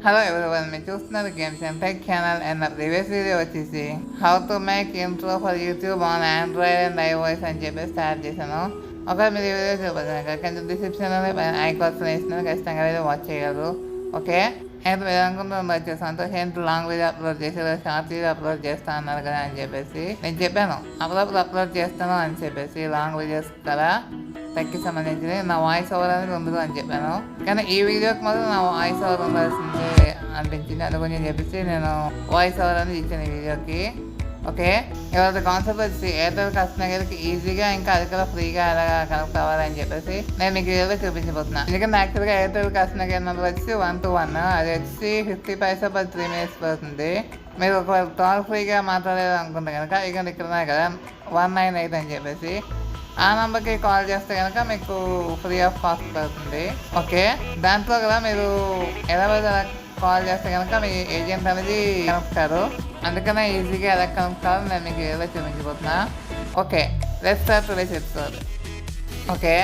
Hello everyone, మీరు చూస్తున్నారు games and tech channel. And నా ప్రీవియస్ వీడియో వచ్చేసి how to make intro for YouTube on Android and iOS అని చెప్పి start చేశాను. ఒకవేళ మీరు ఈ వీడియో చూడబోతున్నారు కింద డిస్క్రిప్షన్లో ఐకాన్స్ వేసినాను, ఖచ్చితంగా అయితే వాచ్ చేయగలరు. ఓకే, అండ్ మీరు అనుకుంటున్నారు వచ్చేసి సంతోషం లాంగ్ వీడియో అప్లోడ్ చేసి షార్ట్ వీడియో అప్లోడ్ చేస్తా అన్నారు కదా అని చెప్పేసి నేను చెప్పాను అప్పుడప్పుడు అప్లోడ్ చేస్తాను అని చెప్పేసి లాంగ్ వీడియోస్ కదా టెక్కి సంబంధించి నా వాయిస్ ఓవర్ అనేది ఉండదు అని చెప్పాను. కానీ ఈ వీడియోకి మాత్రం నా వాయిస్ ఓవర్ ఉండాల్సింది అనిపించింది, అందుకని చెప్పేసి నేను వాయిస్ ఓవర్ అనేది ఇచ్చాను ఈ వీడియోకి. ఓకే, ఇవాళ కాన్సెప్ట్ వచ్చి ఎయిర్టెల్ కస్టమర్కి ఈజీగా ఇంకా అది కూడా ఫ్రీగా ఎలా కనెక్ట్ అవ్వాలని చెప్పేసి నేను మీకు వీడియోలో చూపించబోతున్నాను. ఎందుకంటే యాక్చువల్గా ఎయిర్టెల్ కస్టమర్ కేర్ నెంబర్ వచ్చి 121, అది వచ్చి 50 పైసా పర్ 3 minutes పడుతుంది. మీరు ఒకవేళ కాల్ ఫ్రీగా మాట్లాడేది అనుకుంటే కనుక ఇక్కడ ఉన్నాయి కదా 198 అని చెప్పేసి ఆ నెంబర్కి కాల్ చేస్తే కనుక మీకు ఫ్రీ ఆఫ్ కాస్ట్ పడుతుంది. ఓకే, దాంట్లో కదా మీరు ఎలా కాల్ చేస్తే కనుక మీ ఏజెంట్ అనేది కనుక్తారు. అందుకనే ఈజీగా ఎలా కనుక్తారో నేను మీకు ఎలా చూపించబోతున్నా. Okay, let's start today's episode. Okay,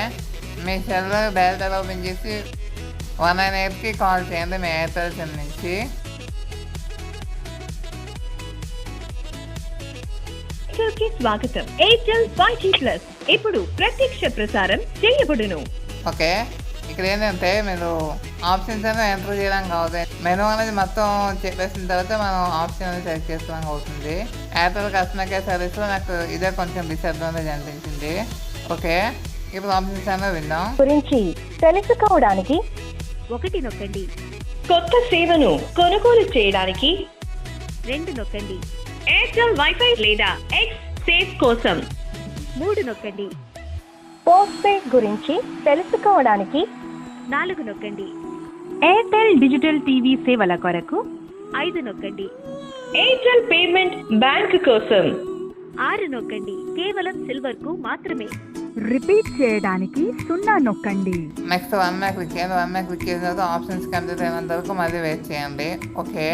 మీ సెల్లో డైరెక్ట్ ఓపెన్ చేసి 198కి కాల్ చేయండి మీ ఎయిర్టెల్ సిమ్ నుంచి. స్వాగతం. ఎయిర్టెల్ 5G+ ఇప్పుడు ప్రత్యక్ష ప్రసారం చేయబడును. ఓకే, ఇక్కడ ఏంటంటే మీరు ఆప్షన్స్ అనేది ఎంటర్ చేయడానికి అవుతాయి. మెనూ అనేది మొత్తం చెప్పేసిన తర్వాత మనం ఆప్షన్ అనేది సెలెక్ట్ చేసుకోవడానికి అవుతుంది. ఎయిర్టెల్ కస్టమర్ కేర్ సర్వీస్లో నాకు ఇదే కొంచెం డిసడ్వాంటేజ్ అనిపించింది. ఓకే, ఇప్పుడు ఆప్షన్స్ అనేది విందాం. గురించి తెలుసుకోవడానికి 1 నొక్కండి. కొత్త సేవను కొనుగోలు చేయడానికి 2 నొక్కండి. ఎయిర్టెల్ వైఫై లేదా ఎక్స్ సేవ్ కోసం 3 నొక్కండి. పోస్ట్ పెయిడ్ గురించి తెలుసుకోవడానికి 4 నొక్కండి. ఎయిర్టెల్ డిజిటల్ టీవీ సేవల కొరకు 5 నొక్కండి. ఎయిర్టెల్ పేమెంట్ బ్యాంక్ కోసం 6 నొక్కండి. కేవలం సిల్వర్ కు మాత్రమే. రిపీట్ చేయడానికి 0 నొక్కండి. నెక్స్ట్ 1 మీద క్లిక్ చేయండి. 1 మీద క్లిక్ చేసిన తర్వాత ఆప్షన్స్ కంప్లీట్ అయినంత వరకు మళ్ళీ వెయిట్ చేయండి. Okay,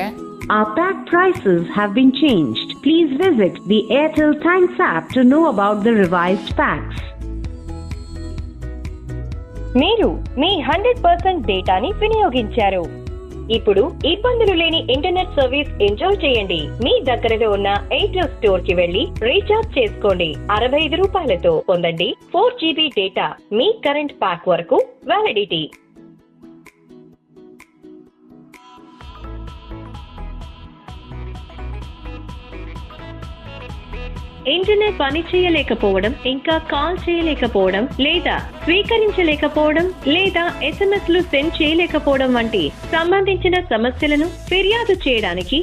Our pack prices have been changed. Please visit the Airtel Thanks app to know about the revised packs. మీరు మీ 100% డేటాని వినియోగించారు. ఇప్పుడు ఇబ్బందులు లేని ఇంటర్నెట్ సర్వీస్ ఎంజాయ్ చేయండి. మీ దగ్గరలో ఉన్న ఎయిర్టెల్ స్టోర్ కి వెళ్లి రీఛార్జ్ చేసుకోండి. 65 రూపాయలతో పొందండి 4 GB డేటా. మీ కరెంట్ ప్యాక్ వరకు వ్యాలిడిటీ. ఇంటర్నెట్ పని చేయలేకపోవడం, ఇంకా కాల్ చేయలేకపోవడం, లేదా స్వీకరించలేకపోవడం, లేదా SMS సెండ్ చేయలేకపోవడం వంటి సంబంధించిన సమస్యలను ఫిర్యాదు చేయడానికి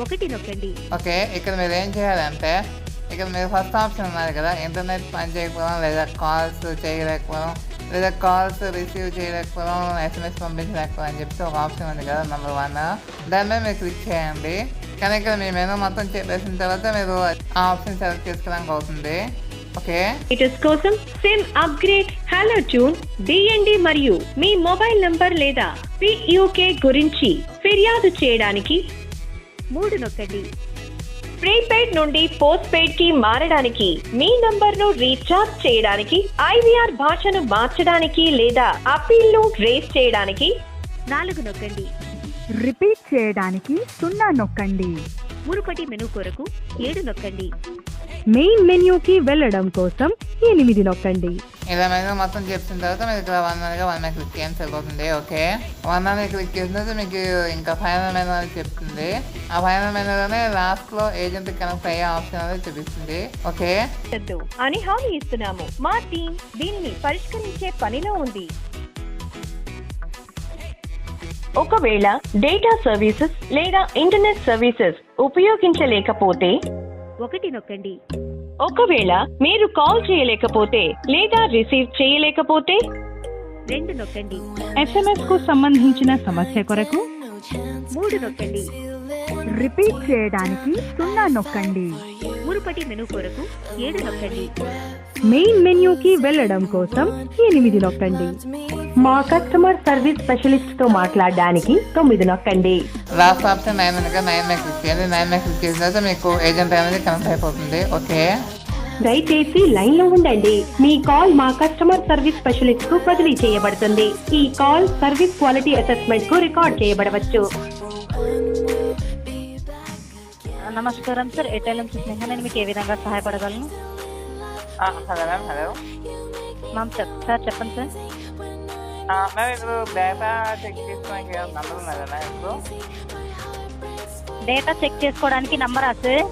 1 నొక్కండి. ఓకే, ఇక్కడ మీరు ఏం చేయాలంటే ఇక్కడ మీరు ఫస్ట్ ఆప్షన్ ఉన్నారు కదా, ఇంటర్నెట్ పని చేయకపోవడం, లేదా కాల్స్ చేయలేకపోవడం, లేదా కాల్స్ రిసీవ్ చేయలేకపోవడం, SMS పంపించలేకపోవడం అని చెప్పి ఒక ఆప్షన్ ఉంది కదా నెంబర్ 1, దాని మీద మీరు క్లిక్ చేయండి. కానీ ఇక్కడ మీ మెనూ మొత్తం చెప్పేసిన తర్వాత మీరు ఆ ఆప్షన్ సెలెక్ట్ చేసుకోవడానికి అవుతుంది. ఓకే, ఇటస్ కోసం SIM upgrade, hello tune, DND మరియు మీ మొబైల్ నంబర్ లేదా PUK గురించి ఫిర్యాదు చేయడానికి 3 నొక్కండి. ప్రీపెయిడ్ నుండి పోస్ట్ పెయిడ్ కి మారడానికి, మీ నంబర్ ను రీఛార్జ్ చేయడానికి, IVR భాషను మార్చడానికి లేదా అప్పీల్ ను రేస్ చేయడానికి 4 నొక్కండి. రిపీట్ చేయడానికి 0 నొక్కండి. మునుపటి మెనూ కొరకు 7 నొక్కండి. మెయిన్ మెన్యూకి వెళ్ళడం కోసం 8 నొక్కండి. ఇలా మెనూ మొత్తం చెప్పిన తర్వాత మీరు ఇక్కడ 1 మీద క్లిక్ చేయండి సరిపోతుంది. ఓకే, 1 మీద క్లిక్ చేసిన తర్వాత మీకు ఇంకా ఫైనల్ మెనూ అని చెప్తుంది. ఆ ఫైనల్ మెనూలోనే లాస్ట్లో ఏజెంట్ కనెక్ట్ అయ్యే ఆప్షన్ అనేది చూపిస్తుంది. ఓకే అని హామీ ఇస్తున్నాము. మా టీం దీనిని పరిష్కరించే పనిలో ఉంది. ఒకవేళ డేటా సర్వీసెస్ లేదా ఇంటర్నెట్ సర్వీసెస్ ఉపయోగించలేకపోతే 1 నొక్కండి. ఒకవేళ మీరు కాల్ చేయలేకపోతే లేదా రిసీవ్ చేయలేకపోతే 2 నొక్కండి. SMS కు సంబంధించిన సమస్య కొరకు 3 నొక్కండి. రిపీట్ చేయడానికి 0 నొక్కండి. మునుపటి మెనూ కొరకు 7 నొక్కండి. మెయిన్ మెన్యూకి వెళ్ళడం కోసం 8 నొక్కండి. మా కస్టమర్ సర్వీస్ స్పెషలిస్ట్ తో మాట్లాడడానికి 9 నొక్కండి. లాస్ట్ ఆప్షన్ 9 ఉంది కదా, 9 మీద క్లిక్ చేయండి. 9 మీద క్లిక్ చేసిన తర్వాత మీకు ఏజెంట్ అనేది కనెక్ట్ అయిపోతుంది. ఓకే, దయచేసి లైన్ లో ఉండండి. మీ కాల్ మా కస్టమర్ సర్వీస్ స్పెషలిస్ట్ కు బదిలీ చేయబడుతుంది. ఈ కాల్ సర్వీస్ క్వాలిటీ అసెస్మెంట్ కు రికార్డ్ చేయబడవచ్చు. నమస్కారం సార్, ఎయిర్టెల్ నుంచి స్నేహ. నేను మీకు ఏ విధంగా సహాయపడగలను? Hello ma'am. Hello ma'am sir చెప్పండి సార్. మ్యామ్ ఇప్పుడు డేటా చెక్ చేసుకోవడానికి నంబర్ ఉన్నదా మ్యామ్? ఇప్పుడు డేటా చెక్ చేసుకోవడానికి నంబరా sir?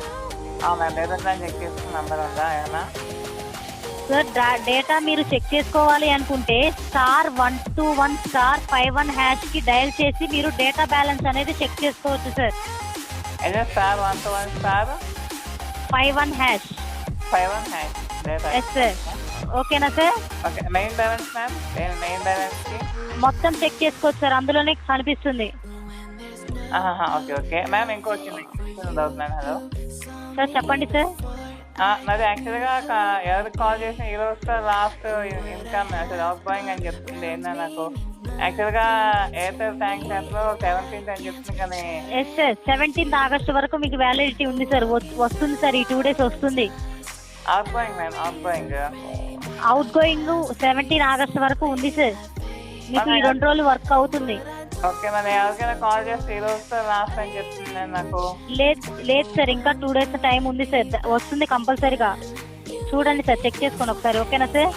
Ma'am data plan check చేసుకున్న నంబర్ ఉందా ఏమన్నా? సార్ డేటా మీరు చెక్ చేసుకోవాలి అనుకుంటే *121*51# కి డయల్ చేసి మీరు డేటా బ్యాలెన్స్ అనేది చెక్ చేసుకోవచ్చు సార్. అయితే *121*51#. 51# డేటా. Yes sir. ఓకేనా sir? Okay. Main balance ma'am? Main బ్యాలెన్స్కి మొత్తం చెక్ చేసుకోవచ్చు సార్, అందులోనే కనిపిస్తుంది. Okay okay ma'am. ఇంకో చిన్న డౌట్ మ్యామ్. హలో సార్ చెప్పండి సార్. నాది యాక్చువల్గా ఎవరికి కాల్ చేసిన ఈరోజు లాస్ట్ ఇన్కమ్ అసలు అవుట్ గోయింగ్ అని చెప్తుంది. ఏంటంటే నాకు యాక్చువల్గా ఎయిర్టెల్ థ్యాంక్స్ యాప్లో 17th అని చెప్తుంది కానీ. ఎస్ సార్, 17th ఆగస్ట్ వరకు మీకు వ్యాలిడిటీ ఉంది సార్. వస్తుంది సార్, ఈ 2 days వస్తుంది. Out going ma'am. Out going 17 August వరకు ఉంది సార్. మీకు ఈ 2 రోజులు వర్క్ అవుతుంది. ఓకే మరి ఎవరికైనా కాల్ చేస్తే ఈరోజు లాస్ట్ అని చెప్తుంది నాకు. లేదు సార్, ఇంకా 2 days టైం ఉంది సార్. వస్తుంది కంపల్సరీగా. చూడండి సార్, చెక్ చేసుకోండి ఒకసారి. ఓకేనా sir?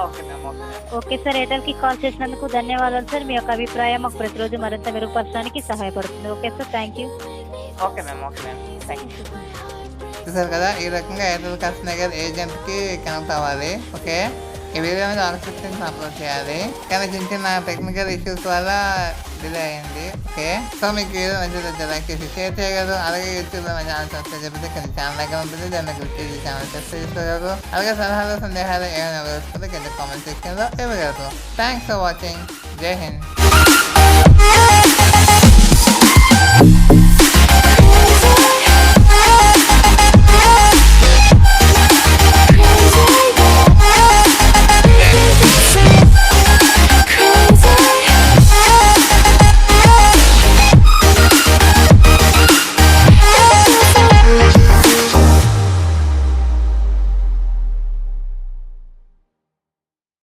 Okay ma'am. Okay sir, ఎయిర్టెల్కి కాల్ చేసినందుకు ధన్యవాదాలు సార్. మీ యొక్క అభిప్రాయం మాకు ప్రతిరోజు మరింత మెరుగుపరచడానికి సహాయపడుతుంది. Okay sir, thank you. Okay ma'am. Thank you. చూసారు కదా, ఈ రకంగా ఎయిర్టెల్ కస్టమర్ ఏజెంట్కి కనెక్ట్ అవ్వాలి. ఓకే, ఈ వీడియో మీద ఆన్సర్స్ అప్లోడ్ చేయాలి. కానీ చిన్న టెక్నికల్ ఇష్యూస్ వల్ల డిలే అయింది. ఓకే, సో మీకు వీడియో నచ్చితే లైక్ చేసి షేర్ చేయగలరు. అలాగే యూట్యూబ్లో మన ఛానల్ సబ్స్క్రైబ్ చెప్పితే కింద ఛానల్ దగ్గర ఉంటుంది, దాన్ని క్లిక్ చేసి ఛానల్ సబ్స్క్రైబ్ చేసుకోగలరు. అలాగే సలహాలు సందేహాలు ఏమైనా వేసుకుంటే కింద కామెంట్ సెక్షన్లో ఇవ్వగలరు. Thanks for watching. జై హింద్.